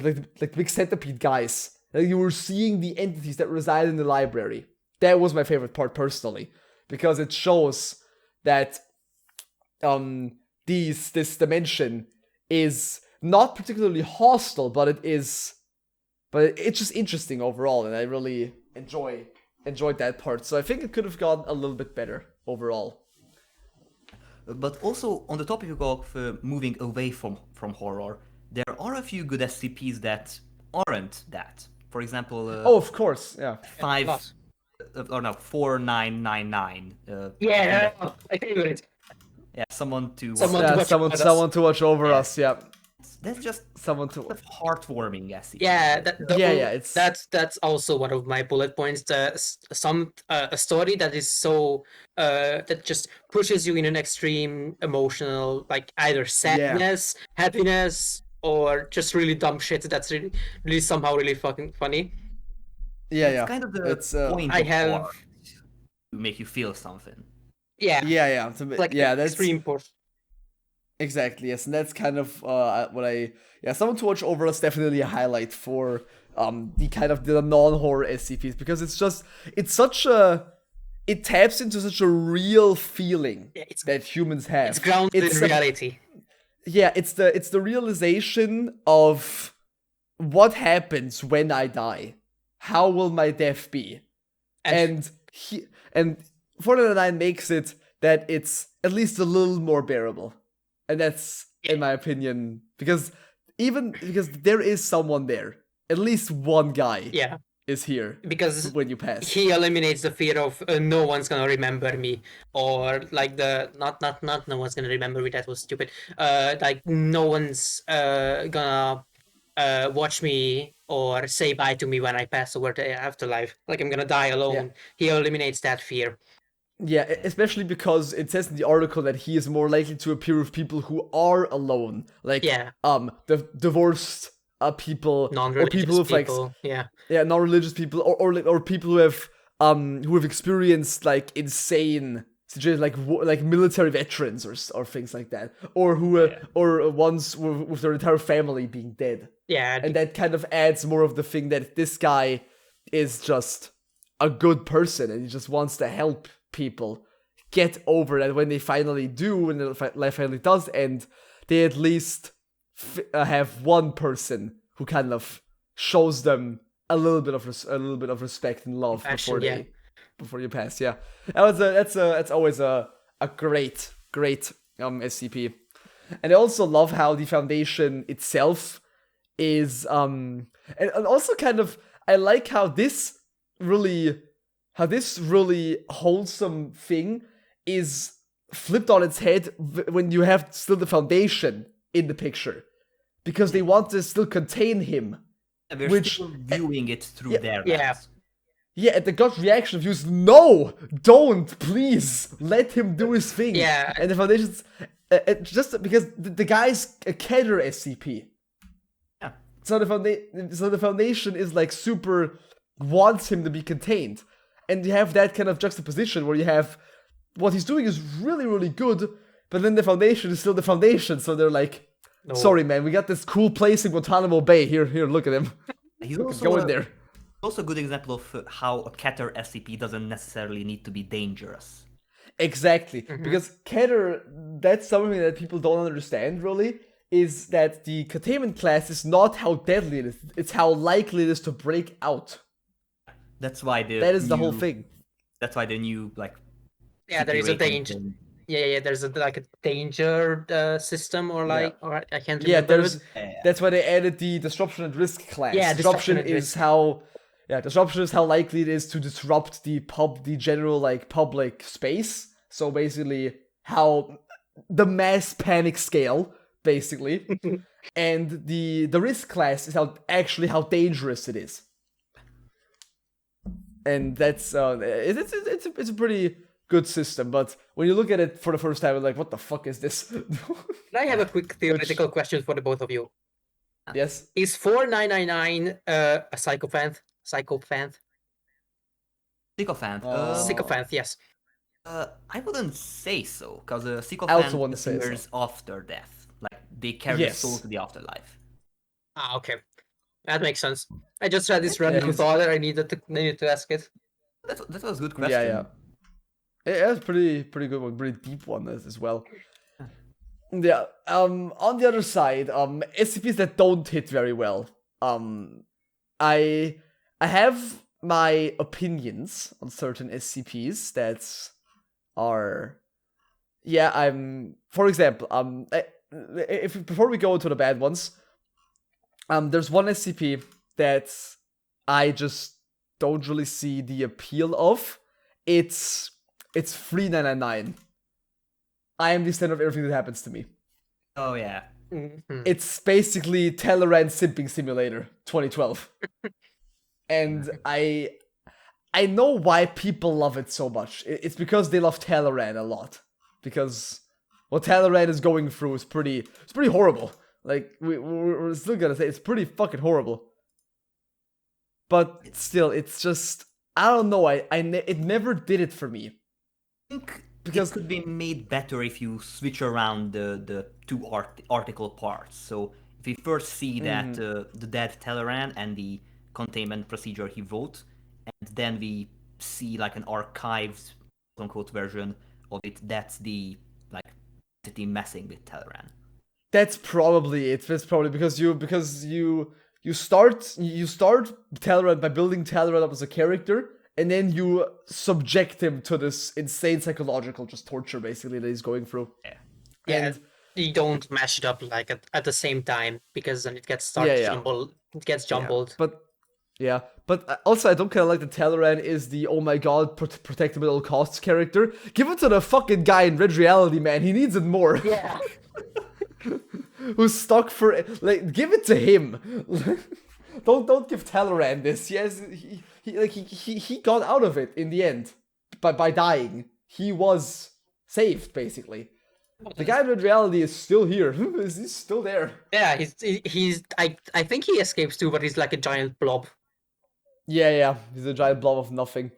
[SPEAKER 1] big centipede guys. Like, you were seeing the entities that reside in the library. That was my favorite part, personally, because it shows that this dimension is not particularly hostile, but it's just interesting overall, and I really enjoyed that part. So I think it could have gone a little bit better overall.
[SPEAKER 3] But also, on the topic of moving away from horror, there are a few good SCPs that aren't that. For example,
[SPEAKER 1] of course, yeah.
[SPEAKER 3] 4999.
[SPEAKER 2] I favorite.
[SPEAKER 3] Yeah, someone to
[SPEAKER 1] watch over us. Yeah,
[SPEAKER 3] that's just
[SPEAKER 1] someone to
[SPEAKER 3] heartwarming SCP.
[SPEAKER 2] Yeah, that's also one of my bullet points. A story that is so that just pushes you in an extreme emotional, like either sadness, happiness, or just really dumb shit. That's really somehow really fucking funny.
[SPEAKER 3] It's kind of the point to make you feel something.
[SPEAKER 1] Yeah. That's
[SPEAKER 2] extreme push.
[SPEAKER 1] Exactly, yes, and that's kind of someone to watch over us, definitely a highlight for the kind of the non-horror SCPs, because it taps into such a real feeling that humans have.
[SPEAKER 2] It's grounded in reality.
[SPEAKER 1] Yeah, it's the realization of what happens when I die. How will my death be? And 499 makes it that it's at least a little more bearable. And that's, in my opinion, because there is someone there. At least one guy is here.
[SPEAKER 2] Because
[SPEAKER 1] when you pass,
[SPEAKER 2] he eliminates the fear of no one's gonna remember me, or like not no one's gonna remember me. That was stupid. Like no one's gonna watch me or say bye to me when I pass over the afterlife. Like I'm gonna die alone. Yeah. He eliminates that fear.
[SPEAKER 1] Yeah, especially because it says in the article that he is more likely to appear with people who are alone, like the divorced people, or people with non-religious people, or people who have experienced like insane situations, like military veterans or things like that, or or ones with their entire family being dead.
[SPEAKER 2] Yeah,
[SPEAKER 1] and that kind of adds more of the thing that this guy is just a good person and he just wants to help people get over that when they finally do, and the life finally does end, they at least have one person who kind of shows them a little bit of respect and love before you pass. Yeah, that's always a great SCP, and I also love how the Foundation itself is and also kind of I like how this really wholesome thing is flipped on its head when you have still the Foundation in the picture, because they want to still contain him.
[SPEAKER 3] We're
[SPEAKER 1] which
[SPEAKER 3] still viewing it through their
[SPEAKER 2] Yeah.
[SPEAKER 3] lens.
[SPEAKER 1] Yeah, and the gut reaction of you is, no, don't, please, let him do his thing.
[SPEAKER 2] Yeah.
[SPEAKER 1] And the Foundation's, just because the guy's a Keter SCP.
[SPEAKER 3] Yeah.
[SPEAKER 1] So the Foundation is like super, wants him to be contained. And you have that kind of juxtaposition where you have, what he's doing is really, really good, but then the Foundation is still the Foundation, so they're like,
[SPEAKER 2] No.
[SPEAKER 1] sorry man, we got this cool place in Guantanamo Bay, here, look at him.
[SPEAKER 3] He's also
[SPEAKER 1] Go in there.
[SPEAKER 3] also a good example of how a Keter SCP doesn't necessarily need to be dangerous.
[SPEAKER 1] Exactly, because Keter, that's something that people don't understand really, is that the Containment class is not how deadly it is, it's how likely it is to break out.
[SPEAKER 3] That's why
[SPEAKER 1] That is the whole thing.
[SPEAKER 3] That's why the new
[SPEAKER 2] Yeah, there is a
[SPEAKER 3] CP rating
[SPEAKER 2] danger.
[SPEAKER 3] thing-
[SPEAKER 2] Yeah, there's a danger system or or I can't remember.
[SPEAKER 1] Yeah, there's.
[SPEAKER 3] Yeah.
[SPEAKER 1] That's why they added the disruption and risk class.
[SPEAKER 2] Yeah, disruption and
[SPEAKER 1] is
[SPEAKER 2] risk.
[SPEAKER 1] how. Yeah, disruption is how likely it is to disrupt the general public space. So basically, how the mass panic scale, basically, and the risk class is how dangerous it is. And that's it's a pretty good system, but when you look at it for the first time, you're like, what the fuck is this?
[SPEAKER 2] I have a quick theoretical question for the both of you.
[SPEAKER 1] Yes.
[SPEAKER 2] Is 4999 a psychopath? Psychopath?
[SPEAKER 3] Sycophant.
[SPEAKER 2] Sycophant, yes.
[SPEAKER 3] I wouldn't say so, because
[SPEAKER 1] I also
[SPEAKER 3] Sycophant
[SPEAKER 1] wouldn't say so.
[SPEAKER 3] appears after death. Like, they carry
[SPEAKER 1] Yes.
[SPEAKER 3] the soul to the afterlife.
[SPEAKER 2] Ah, okay. That makes sense. I just had this random
[SPEAKER 1] he's-
[SPEAKER 2] thought that I needed to ask it.
[SPEAKER 3] That was a good question.
[SPEAKER 1] Yeah. Yeah, it's pretty good one, pretty deep one as well. Yeah. On the other side, SCPs that don't hit very well. I have my opinions on certain SCPs that are. Yeah, for example, before we go into the bad ones, there's one SCP that I just don't really see the appeal of. It's 3999. I am the center of everything that happens to me.
[SPEAKER 3] Oh yeah.
[SPEAKER 2] Mhm.
[SPEAKER 1] It's basically Teleran Simping Simulator 2012. And I know why people love it so much. It's because they love Teleran a lot. Because what Teleran is going through is pretty horrible. Like, we're still gonna say it's pretty fucking horrible. But still, it's just, I don't know, it never did it for me.
[SPEAKER 3] I think
[SPEAKER 1] Because-
[SPEAKER 3] it could be made better if you switch around the two article parts. So if we first see that the dead Teleran and the containment procedure he wrote, and then we see like an archived quote-unquote version of it, that's the entity messing with Teleran.
[SPEAKER 1] That's probably it. That's probably because you start Teleran by building Teleran up as a character, and then you subject him to this insane psychological just torture basically that he's going through.
[SPEAKER 2] Yeah,
[SPEAKER 1] And-
[SPEAKER 2] you don't mash it up like at the same time because then it gets jumbled. It gets jumbled.
[SPEAKER 1] But also I don't kind of like that Teleran is the oh my god protect him at all costs character. Give it to the fucking guy in Red Reality, man. He needs it more.
[SPEAKER 2] Yeah.
[SPEAKER 1] Who's stuck for give it to him. don't give Teleran this. Yes, he got out of it in the end by dying. He was saved basically. The guy in Red Reality is still here. He's still there.
[SPEAKER 2] Yeah, he's I think he escapes too, but he's like a giant blob.
[SPEAKER 1] Yeah. He's a giant blob of nothing.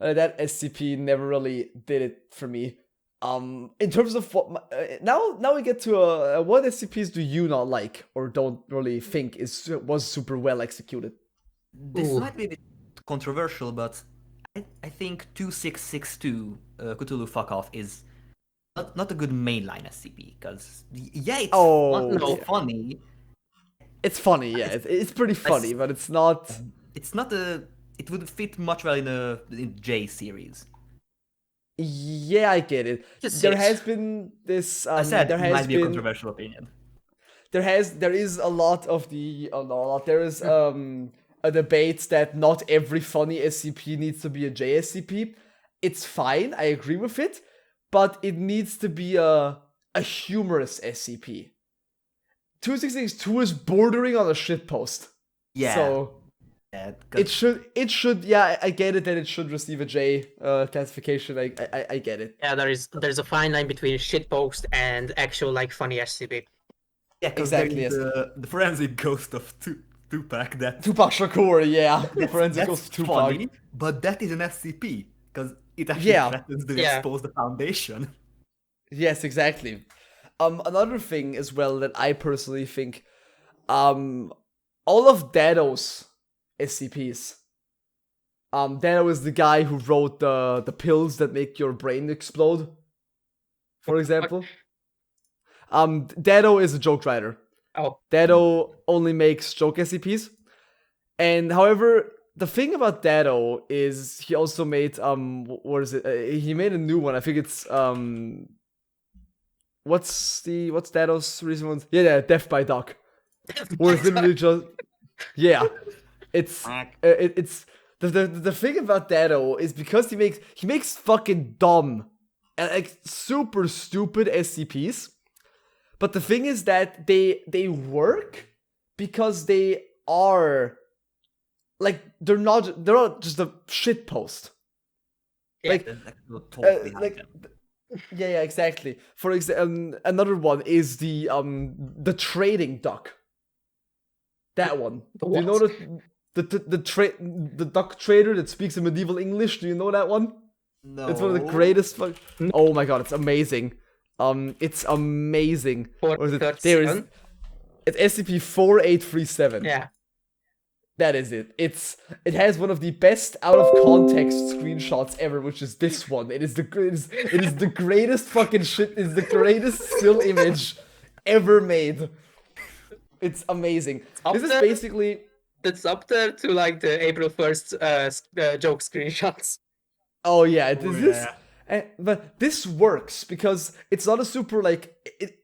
[SPEAKER 1] That SCP never really did it for me. In terms of what now we get to what SCPs do you not like or don't really think was super well executed?
[SPEAKER 3] This
[SPEAKER 2] Ooh.
[SPEAKER 3] might be a bit controversial, but I think 2662 Cthulhu Fuck Off is not a good mainline SCP, because it's funny.
[SPEAKER 1] It's funny, yeah. It's pretty funny, but it's not.
[SPEAKER 3] It's not a it would fit much well in J series.
[SPEAKER 1] Yeah, I get it.
[SPEAKER 2] Just
[SPEAKER 1] There
[SPEAKER 2] it.
[SPEAKER 1] has been this.
[SPEAKER 3] I said
[SPEAKER 1] there
[SPEAKER 3] it
[SPEAKER 1] has
[SPEAKER 3] might be a
[SPEAKER 1] been.
[SPEAKER 3] controversial opinion.
[SPEAKER 1] There is a lot of the. Oh, no, a lot. There is a debate that not every funny SCP needs to be a JSCP. It's fine. I agree with it, but it needs to be a humorous SCP. 2662 is bordering on a shitpost.
[SPEAKER 3] Yeah.
[SPEAKER 1] So
[SPEAKER 3] Yeah,
[SPEAKER 1] it should. Yeah, I get it that it should receive a J classification. I get it.
[SPEAKER 2] Yeah, there's a fine line between shitpost and actual like funny SCP.
[SPEAKER 3] yeah, because
[SPEAKER 1] exactly,
[SPEAKER 3] there is the forensic ghost of Tupac that
[SPEAKER 1] Tupac Shakur, yeah. The
[SPEAKER 3] that's,
[SPEAKER 1] forensic
[SPEAKER 3] that's
[SPEAKER 1] of Tupac.
[SPEAKER 3] funny, but that is an SCP because it actually
[SPEAKER 1] Yeah.
[SPEAKER 3] threatens to
[SPEAKER 2] Yeah.
[SPEAKER 3] expose the foundation.
[SPEAKER 1] Yes, exactly. Another thing as well that I personally think, all of Dado's SCPs. Dado is the guy who wrote the pills that make your brain explode, for example. Dado is a joke writer.
[SPEAKER 2] Oh,
[SPEAKER 1] Dado only makes joke SCPs. And however, the thing about Dado is he also made what is it? He made a new one. I think it's what's Dado's recent one? Yeah, Death by Doc. Where it's literally just it's the thing about Dado is because he makes fucking dumb and like super stupid SCPs. But the thing is that they work because they are like they're not just a shit post.
[SPEAKER 2] Yeah.
[SPEAKER 1] Like
[SPEAKER 3] There's actual thought behind
[SPEAKER 1] like
[SPEAKER 3] them.
[SPEAKER 1] yeah, exactly. For example, another one is the trading duck. That one.
[SPEAKER 2] The
[SPEAKER 1] Do you know
[SPEAKER 2] what?
[SPEAKER 1] the duck trader that speaks in medieval English? Do you know that one?
[SPEAKER 3] No.
[SPEAKER 1] It's one of the greatest. Oh my god, it's amazing. It's amazing. What is it? There is.
[SPEAKER 2] 437?
[SPEAKER 1] It's SCP-4837.
[SPEAKER 2] Yeah.
[SPEAKER 1] That is it. It has one of the best out of context screenshots ever, which is this one. It is the greatest fucking shit. It's the greatest still image ever made. It's amazing.
[SPEAKER 2] up
[SPEAKER 1] This is
[SPEAKER 2] there.
[SPEAKER 1] basically
[SPEAKER 2] That's up there to like the April 1st joke screenshots.
[SPEAKER 1] oh yeah, it
[SPEAKER 3] Oh,
[SPEAKER 1] is this.
[SPEAKER 3] yeah.
[SPEAKER 1] But this works because it's not a super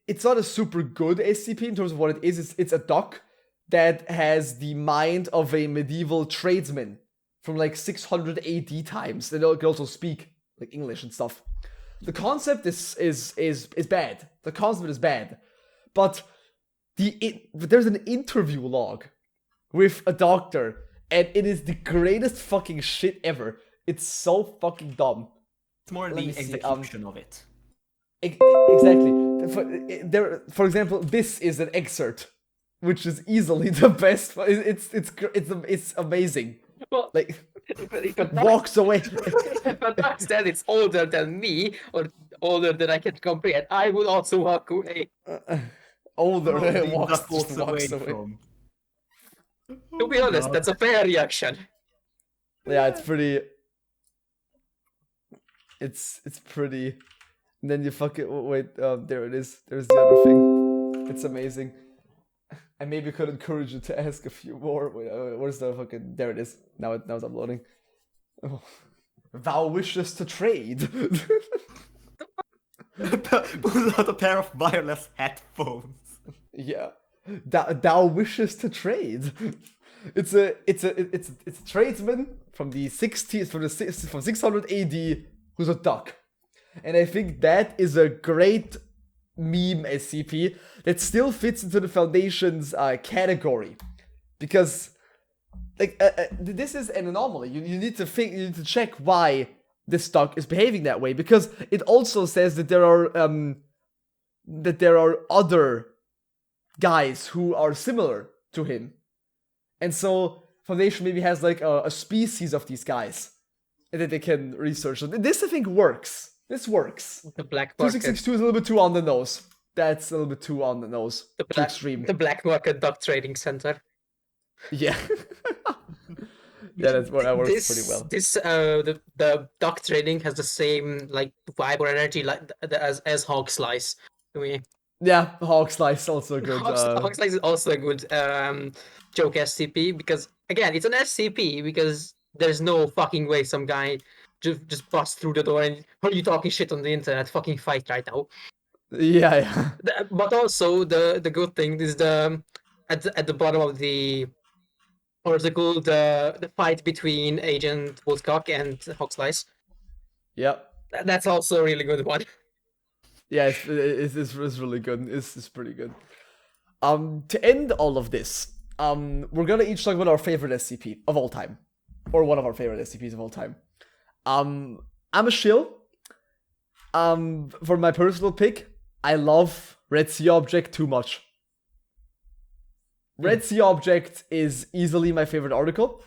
[SPEAKER 1] it's not a super good SCP in terms of what it is. It's a duck that has the mind of a medieval tradesman from like 600 AD times. They can also speak like English and stuff. The concept is bad. The concept is bad, but there's an interview log with a doctor, and it is the greatest fucking shit ever. It's so fucking dumb.
[SPEAKER 3] It's more
[SPEAKER 1] Let
[SPEAKER 3] the
[SPEAKER 1] me see,
[SPEAKER 3] execution of it.
[SPEAKER 1] Exactly. For example, this is an excerpt, which is easily the best. It's amazing.
[SPEAKER 2] Well,
[SPEAKER 1] Like
[SPEAKER 2] if
[SPEAKER 1] walks away.
[SPEAKER 2] that it's older than me or older than I can comprehend, I would also walk away.
[SPEAKER 1] Older
[SPEAKER 3] Oh, the
[SPEAKER 1] walks,
[SPEAKER 3] duck
[SPEAKER 1] just walks away.
[SPEAKER 3] from.
[SPEAKER 2] To be honest, that's a fair reaction.
[SPEAKER 1] Yeah, it's pretty. It's pretty. And then you wait. There it is. There's the other thing. It's amazing. I maybe could encourage you to ask a few more. Wait, where's the fucking? There it is. Now it's uploading. Oh. Thou wishes to trade.
[SPEAKER 3] Pull out a pair of wireless headphones.
[SPEAKER 1] Yeah. Thou wishes to trade. It's a tradesman from the 60s from 600 AD who's a duck. And I think that is a great meme SCP that still fits into the Foundation's category. Because like this is an anomaly. You need to check why this duck is behaving that way, because it also says that there are other guys who are similar to him. And so Foundation maybe has like a species of these guys and that they can research. So this I think works. This works.
[SPEAKER 2] The black market.
[SPEAKER 1] 2662 is a little bit too on the nose. That's a little bit too on the nose.
[SPEAKER 2] The
[SPEAKER 1] Too
[SPEAKER 2] black,
[SPEAKER 1] extreme.
[SPEAKER 2] the black market duck trading center.
[SPEAKER 1] Yeah. Yeah, that works pretty well.
[SPEAKER 2] The duck trading has the same like vibe or energy like as Hog Slice to me.
[SPEAKER 1] Yeah, Hog Slice also good.
[SPEAKER 2] Hog Slice is also a good joke SCP because again it's an SCP because there's no fucking way some guy just busts through the door and, are you talking shit on the internet? Fucking fight right now.
[SPEAKER 1] Yeah, yeah.
[SPEAKER 2] But also the good thing is at the bottom of the article, the fight between Agent Woodcock and Hogslice.
[SPEAKER 1] Yep.
[SPEAKER 2] That's also a really good one.
[SPEAKER 1] Yeah, it's really good. It's pretty good. To end all of this, we're gonna each talk about our favorite SCP of all time, or one of our favorite SCPs of all time. I'm a shill. For my personal pick, I love Red Sea Object too much. Red Sea Object is easily my favorite article.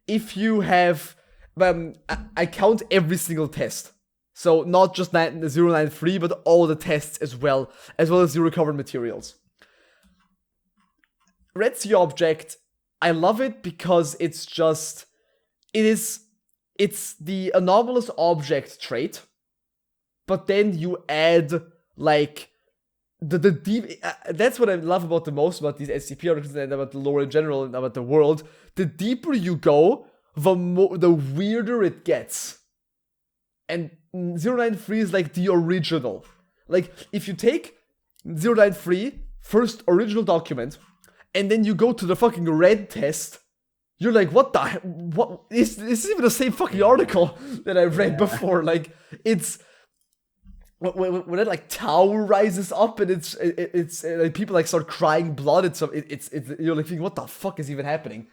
[SPEAKER 1] If you have, I count every single test. So not just 093, but all the tests as well as the recovered materials. Red Sea Object, I love it because it's the anomalous object trait, but then you add like the deep. That's what I love about the most about these SCP articles and about the lore in general and about the world. The deeper you go, the weirder it gets. And 093 is like the original. Like, if you take 093, first original document, and then you go to the fucking red test, you're like, what is this even the same fucking article that I read before? Like, it's when that like tower rises up and it's like people like start crying blood. It's you're like thinking, what the fuck is even happening?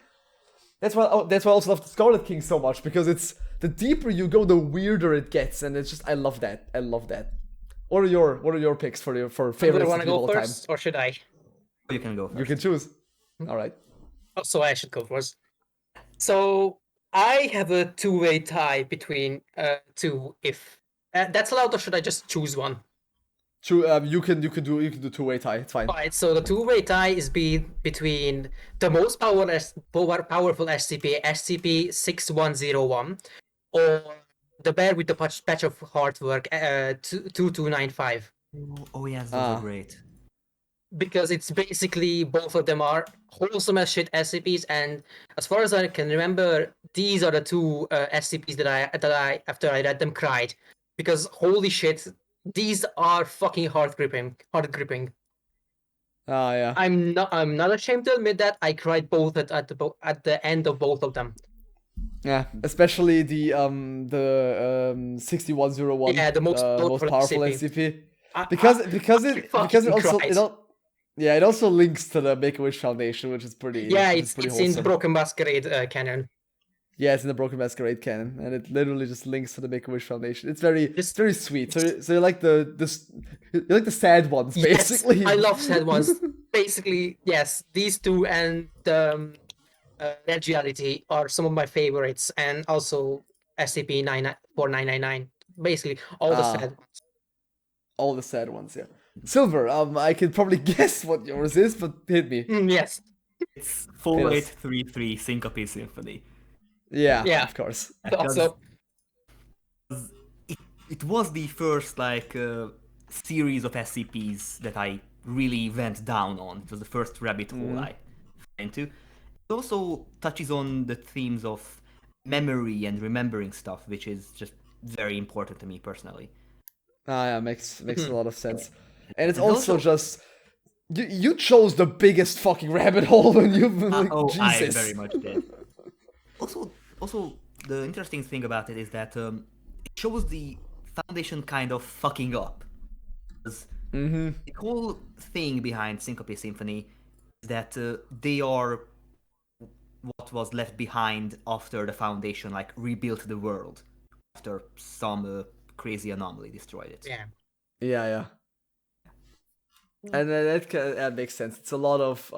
[SPEAKER 1] That's why I also love the Scarlet King so much, because it's the deeper you go, the weirder it gets, and it's just I love that. What are your picks for favorite
[SPEAKER 2] Do you want to
[SPEAKER 1] SCP of
[SPEAKER 2] go
[SPEAKER 1] all time?
[SPEAKER 2] first, or should I?
[SPEAKER 3] You can go first.
[SPEAKER 1] You can choose. All right.
[SPEAKER 2] Oh, so I should go first. So I have a two-way tie between two. If that's allowed, or should I just choose one?
[SPEAKER 1] You can do two-way tie. It's fine.
[SPEAKER 2] Alright, so the two-way tie is between the most powerful SCP, SCP-6101, or the bear with the patch of hard work, 2295.
[SPEAKER 3] Oh yes, those are great.
[SPEAKER 2] Because it's basically, both of them are wholesome as shit SCPs, and as far as I can remember, these are the two SCPs that I after I read them cried, because holy shit, these are fucking hard gripping.
[SPEAKER 1] Yeah.
[SPEAKER 2] I'm not ashamed to admit that I cried both at the end of both of them.
[SPEAKER 1] Yeah, especially the 6101.
[SPEAKER 2] Yeah, the most
[SPEAKER 1] powerful
[SPEAKER 2] SCP.
[SPEAKER 1] SCP. It also links to the Make-A-Wish Foundation, which is pretty.
[SPEAKER 2] Yeah,
[SPEAKER 1] it's
[SPEAKER 2] in the Broken Masquerade canon.
[SPEAKER 1] Yeah, it's in the Broken Masquerade canon, and it literally just links to the Make-A-Wish Foundation. It's very sweet. So you like the sad ones, basically.
[SPEAKER 2] Yes, I love sad ones. Basically, yes, these two and Red Reality are some of my favorites, and also SCP-4999. Basically, all the sad ones.
[SPEAKER 1] All the sad ones, yeah. Silver, I can probably guess what yours is, but hit me.
[SPEAKER 2] Yes.
[SPEAKER 3] It's 4833 Syncope Symphony.
[SPEAKER 1] Yeah, of course.
[SPEAKER 2] Also,
[SPEAKER 3] it was the first series of SCPs that I really went down on. It was the first rabbit hole I fell into. It also touches on the themes of memory and remembering stuff, which is just very important to me personally.
[SPEAKER 1] Yeah, makes a lot of sense. And it's also just you chose the biggest fucking rabbit hole when you Jesus.
[SPEAKER 3] I very much did. Also, the interesting thing about it is that it shows the Foundation kind of fucking up. The whole thing behind Syncope Symphony is that they are what was left behind after the Foundation rebuilt the world after some crazy anomaly destroyed it.
[SPEAKER 1] Yeah. And that makes sense. It's a lot of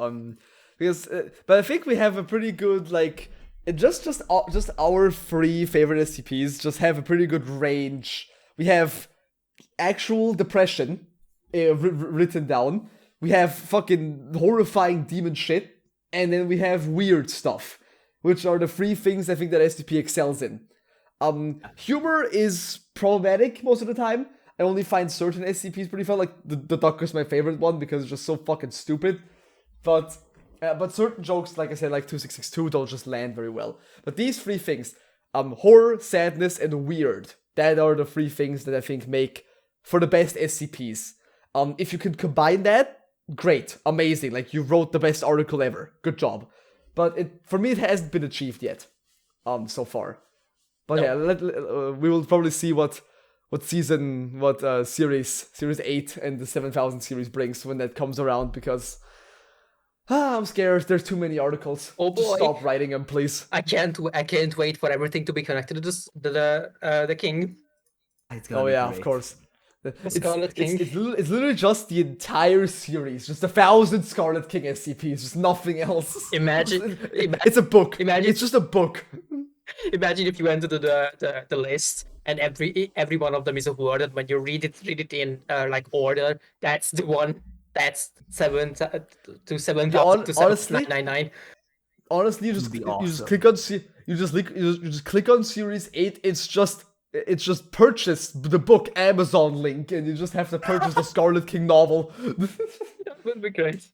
[SPEAKER 1] but I think we have a pretty good just our three favorite SCPs just have a pretty good range. We have actual depression written down. We have fucking horrifying demon shit, and then we have weird stuff, which are the three things I think that SCP excels in. Humor is problematic most of the time. I only find certain SCPs pretty fun, like the Ducker's my favorite one because it's just so fucking stupid. But But certain jokes, like I said, like 2662, don't just land very well. But these three things, horror, sadness, and weird, that are the three things that I think make for the best SCPs. If you can combine that, great, amazing. Like, you wrote the best article ever. Good job. But for me, it hasn't been achieved yet, so far. But yeah, we will probably see what series 8 and the 7000 series brings when that comes around, because I'm scared. There's too many articles.
[SPEAKER 2] Oh boy.
[SPEAKER 1] Just stop writing them, please.
[SPEAKER 2] I can't wait for everything to be connected to the king.
[SPEAKER 3] It's gonna
[SPEAKER 1] Oh
[SPEAKER 3] be
[SPEAKER 1] yeah,
[SPEAKER 3] great.
[SPEAKER 1] of course.
[SPEAKER 2] Scarlet King.
[SPEAKER 1] It's literally just the entire series, just 1,000 Scarlet King SCPs, just nothing else.
[SPEAKER 2] Imagine
[SPEAKER 1] It's a book. It's just a book.
[SPEAKER 2] Imagine if you enter the list and every one of them is a word, and when you read it in like order, that's the one. That's 7 to 7 to 7,999.
[SPEAKER 1] Honestly, you just
[SPEAKER 3] Would be
[SPEAKER 1] you just
[SPEAKER 3] awesome.
[SPEAKER 1] click on you just click on series 8. It's just purchase the book Amazon link, and you just have to purchase the Scarlet King novel.
[SPEAKER 2] That would be great.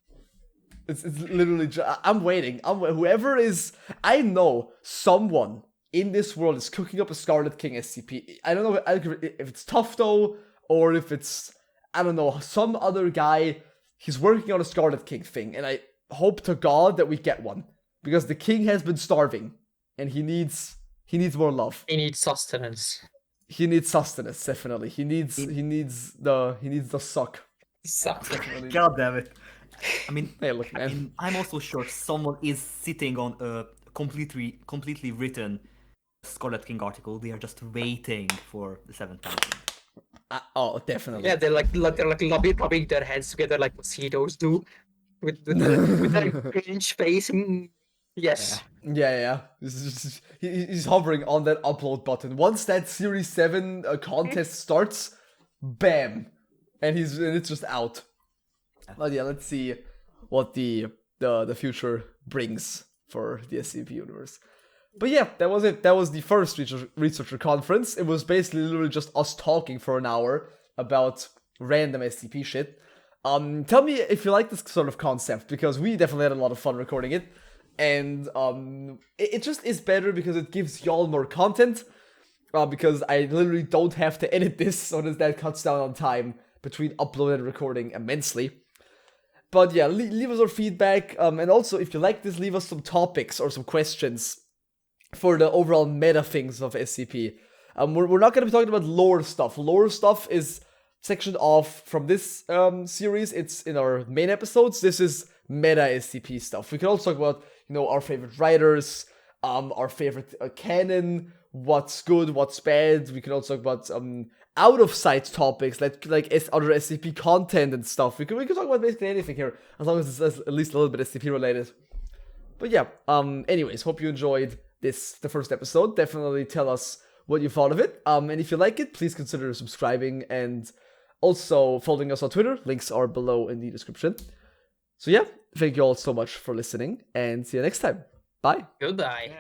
[SPEAKER 1] It's literally I'm waiting. Whoever is, I know someone in this world is cooking up a Scarlet King SCP. I don't know if it's Tufto or if it's, I don't know, some other guy. He's working on a Scarlet King thing, and I hope to God that we get one, because the king has been starving and he needs more love.
[SPEAKER 2] He needs sustenance.
[SPEAKER 1] He needs sustenance, definitely. He needs the suck.
[SPEAKER 2] Sucks.
[SPEAKER 1] Definitely.
[SPEAKER 3] God damn it. I mean,
[SPEAKER 1] Hey, look, man.
[SPEAKER 3] I'm also sure someone is sitting on a completely written Scarlet King article. They are just waiting for the 7,000.
[SPEAKER 1] Oh, definitely.
[SPEAKER 2] Yeah, they're like rubbing their hands together like mosquitoes do, with their cringe face. Yes.
[SPEAKER 1] Yeah. He's hovering on that upload button. Once that Series 7 contest starts, bam, and it's just out. But yeah, let's see what the future brings for the SCP Universe. But yeah, that was it. That was the first researcher conference. It was basically literally just us talking for an hour about random SCP shit. Tell me if you like this sort of concept, because we definitely had a lot of fun recording it. And it just is better because it gives y'all more content. Because I literally don't have to edit this, so that cuts down on time between upload and recording immensely. But yeah, leave us your feedback. And also, if you like this, leave us some topics or some questions for the overall meta things of SCP. We're not going to be talking about lore stuff. Lore stuff is sectioned off from this series. It's in our main episodes. This is meta SCP stuff. We can also talk about, our favorite writers, our favorite canon, what's good, what's bad. We can also talk about out of sight topics like other SCP content and stuff. We can talk about basically anything here, as long as it's at least a little bit SCP related. But yeah, anyways, hope you enjoyed the first episode. Definitely tell us what you thought of it. And if you like it, please consider subscribing and also following us on Twitter. Links are below in the description. So yeah, thank you all so much for listening, and see you next time. Bye.
[SPEAKER 2] Goodbye.